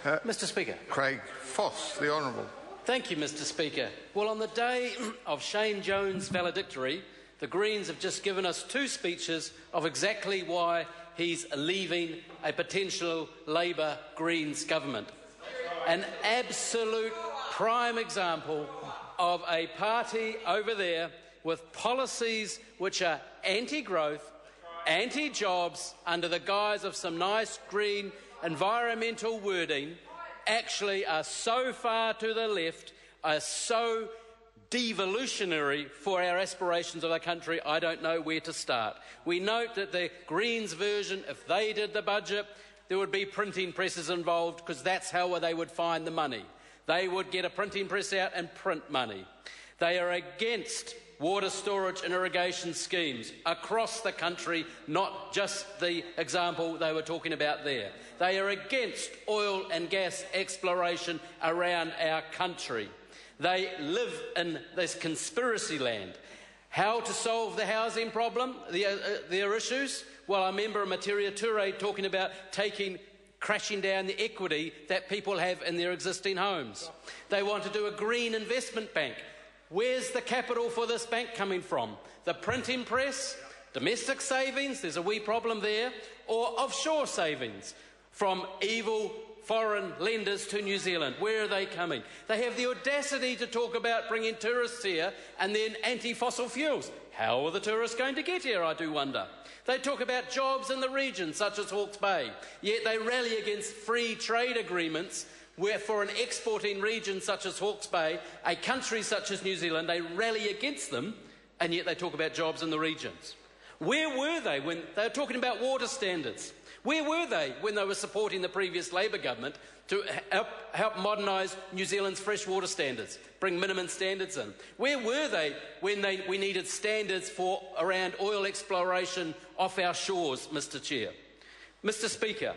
Mr Speaker. Craig Foss, the Honourable. Thank you, Mr Speaker. Well, on the day of Shane Jones' valedictory, the Greens have just given us two speeches of exactly why he's leaving a potential Labour Greens government. An absolute prime example of a party over there with policies which are anti-growth, anti-jobs, under the guise of some nice green environmental wording, actually are so far to the left, are so devolutionary for our aspirations of the country, I don't know where to start. We note that the Greens version, if they did the budget, there would be printing presses involved, because that's how they would find the money. They would get a printing press out and print money. They are against water storage and irrigation schemes across the country, not just the example they were talking about there. They are against oil and gas exploration around our country. They live in this conspiracy land. How to solve the housing problem, their issues? Well, I remember Materia Ture talking about crashing down the equity that people have in their existing homes. They want to do a green investment bank. Where's the capital for this bank coming from? The printing press, domestic savings, there's a wee problem there, or offshore savings from evil foreign lenders to New Zealand? Where are they coming? They have the audacity to talk about bringing tourists here and then anti-fossil fuels. How are the tourists going to get here, I do wonder? They talk about jobs in the region, such as Hawke's Bay, yet they rally against free trade agreements where for an exporting region such as Hawke's Bay, a country such as New Zealand, they rally against them, and yet they talk about jobs in the regions. Where were they when they were talking about water standards? Where were they when they were supporting the previous Labour government to help modernise New Zealand's freshwater standards, bring minimum standards in? Where were they when we needed standards for around oil exploration off our shores, Mr Chair? Mr Speaker,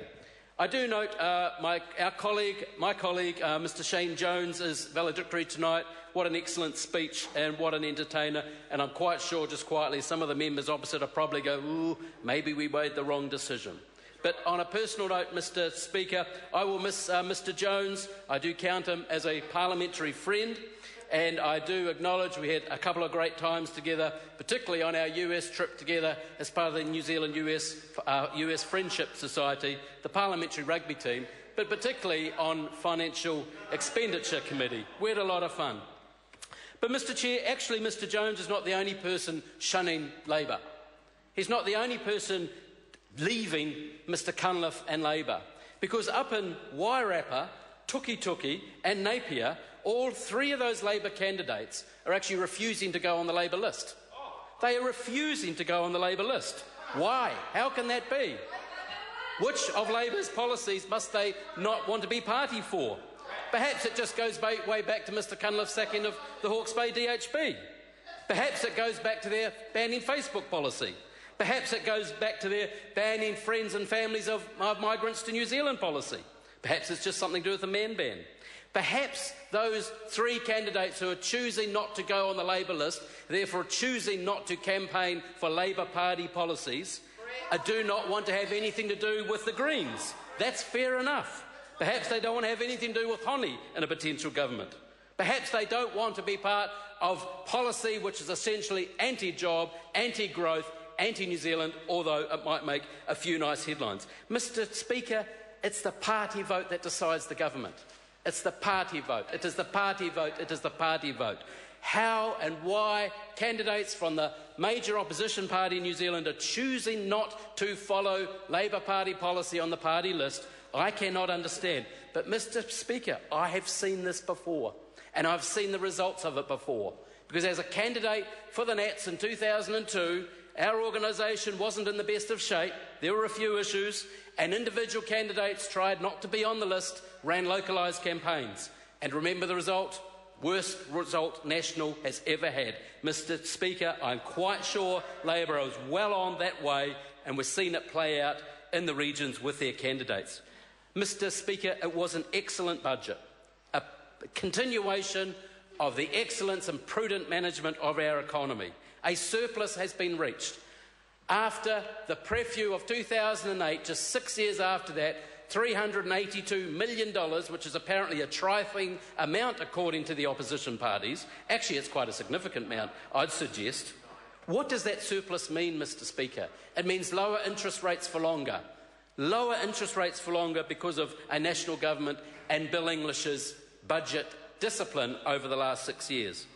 I do note my colleague, Mr Shane Jones' valedictory tonight. What an excellent speech and what an entertainer. And I'm quite sure, just quietly, some of the members opposite will probably go, ooh, maybe we made the wrong decision. But on a personal note, Mr Speaker, I will miss Mr Jones. I do count him as a parliamentary friend. And I do acknowledge we had a couple of great times together, particularly on our US trip together as part of the New Zealand-US Friendship Society, the parliamentary rugby team, but particularly on Financial Expenditure Committee. We had a lot of fun. But Mr Chair, actually Mr Jones is not the only person shunning Labour. He's not the only person leaving Mr Cunliffe and Labour, because up in Wairarapa, Tuki and Napier, all three of those Labour candidates are actually refusing to go on the Labour list. They are refusing to go on the Labour list. Why? How can that be? Which of Labour's policies must they not want to be party for? Perhaps it just goes way back to Mr Cunliffe's sacking of the Hawke's Bay DHB. Perhaps it goes back to their banning Facebook policy. Perhaps it goes back to their banning friends and families of migrants to New Zealand policy. Perhaps it's just something to do with the man ban. Perhaps those three candidates who are choosing not to go on the Labour list, therefore choosing not to campaign for Labour Party policies, do not want to have anything to do with the Greens. That's fair enough. Perhaps they don't want to have anything to do with Honi in a potential government. Perhaps they don't want to be part of policy which is essentially anti-job, anti-growth, anti-New Zealand, although it might make a few nice headlines. Mr Speaker, it's the party vote that decides the government. It's the party vote. It is the party vote. It is the party vote. How and why candidates from the major opposition party in New Zealand are choosing not to follow Labour Party policy on the party list, I cannot understand. But Mr Speaker, I have seen this before, and I've seen the results of it before. Because as a candidate for the Nats in 2002, our organisation wasn't in the best of shape. There were a few issues, and individual candidates tried not to be on the list, ran localised campaigns. And remember the result? Worst result National has ever had. Mr Speaker, I'm quite sure Labour is well on that way, and we're seeing it play out in the regions with their candidates. Mr Speaker, it was an excellent budget, a continuation of the excellence and prudent management of our economy. A surplus has been reached. After the preview of 2008, just 6 years after that, $382 million, which is apparently a trifling amount according to the opposition parties. Actually, it's quite a significant amount, I'd suggest. What does that surplus mean, Mr Speaker? It means lower interest rates for longer. Lower interest rates for longer because of a national government and Bill English's budget discipline over the last 6 years.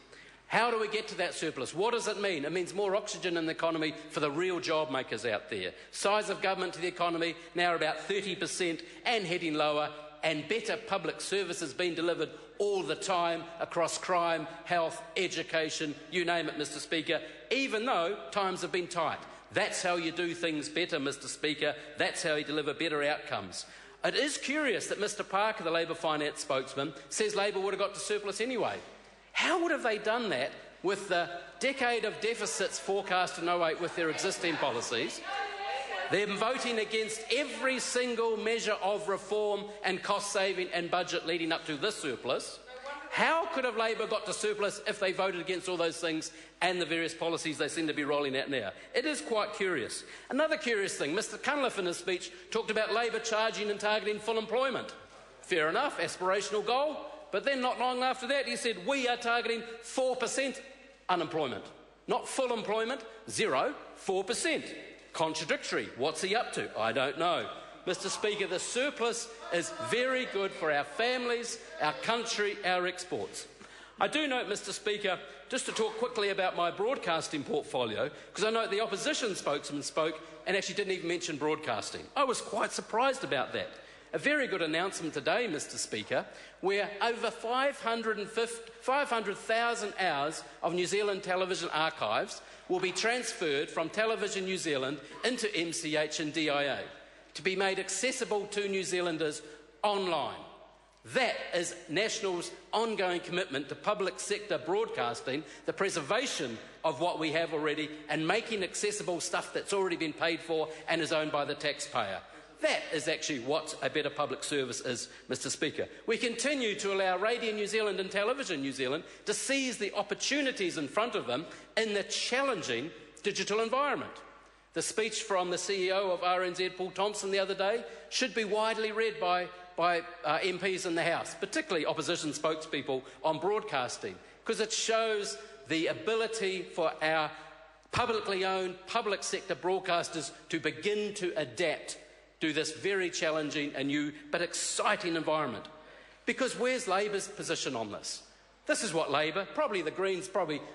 How do we get to that surplus? What does it mean? It means more oxygen in the economy for the real job makers out there. Size of government to the economy now about 30% and heading lower, and better public services being delivered all the time across crime, health, education, you name it, Mr Speaker, even though times have been tight. That's how you do things better, Mr Speaker. That's how you deliver better outcomes. It is curious that Mr Parker, the Labour finance spokesman, says Labour would have got to surplus anyway. How would have they done that with the decade of deficits forecast in 08 with their existing policies? They're voting against every single measure of reform and cost saving and budget leading up to this surplus. How could have Labour got to surplus if they voted against all those things and the various policies they seem to be rolling out now? It is quite curious. Another curious thing, Mr Cunliffe in his speech talked about Labour charging and targeting full employment. Fair enough, aspirational goal, but then not long after that he said we are targeting 4% unemployment. Not full employment, 0, 4%. Contradictory. What's he up to? I don't know. Mr Speaker, the surplus is very good for our families, our country, our exports. I do note, Mr Speaker, just to talk quickly about my broadcasting portfolio, because I note the opposition spokesman spoke and actually didn't even mention broadcasting. I was quite surprised about that. A very good announcement today, Mr Speaker, where over 500,000 hours of New Zealand television archives will be transferred from Television New Zealand into MCH and DIA to be made accessible to New Zealanders online. That is National's ongoing commitment to public sector broadcasting, the preservation of what we have already and making accessible stuff that's already been paid for and is owned by the taxpayer. That is actually what a better public service is, Mr Speaker. We continue to allow Radio New Zealand and Television New Zealand to seize the opportunities in front of them in the challenging digital environment. The speech from the CEO of RNZ, Paul Thompson, the other day should be widely read by MPs in the House, particularly opposition spokespeople on broadcasting, because it shows the ability for our publicly owned public sector broadcasters to begin to adapt to this very challenging and new but exciting environment. Because where's Labour's position on this? This is what Labour, probably the Greens will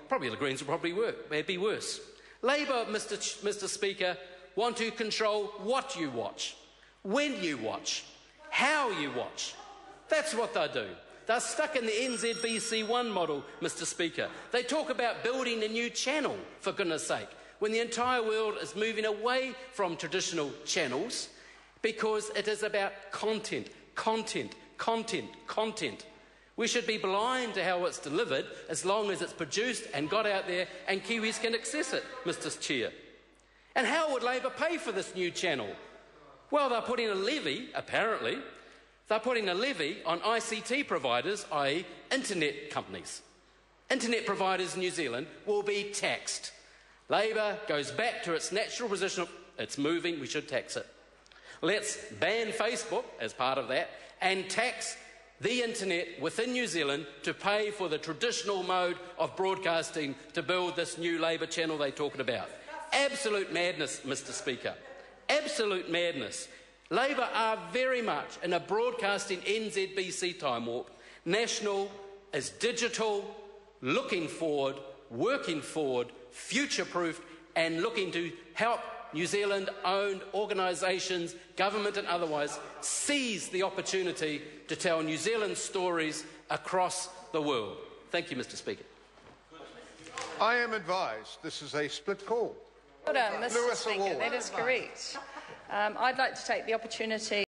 probably be worse. Labour, Mr Speaker, want to control what you watch, when you watch, how you watch. That's what they do. They're stuck in the NZBC1 model, Mr Speaker. They talk about building a new channel, for goodness sake, when the entire world is moving away from traditional channels because it is about content, content, content, content. We should be blind to how it's delivered as long as it's produced and got out there and Kiwis can access it, Mr Chair. And how would Labour pay for this new channel? Well, they're putting a levy, apparently. They're putting a levy on ICT providers, i.e. internet companies. Internet providers in New Zealand will be taxed. Labour goes back to its natural position of it's moving, we should tax it. Let's ban Facebook as part of that and tax the internet within New Zealand to pay for the traditional mode of broadcasting to build this new Labour channel they're talking about. Absolute madness, Mr Speaker. Absolute madness. Labour are very much in a broadcasting NZBC time warp. National is digital, looking forward, working forward, future-proofed and looking to help New Zealand-owned organisations, government and otherwise, seize the opportunity to tell New Zealand stories across the world. Thank you, Mr Speaker. I am advised this is a split call. Mr Speaker, that is correct. I'd like to take the opportunity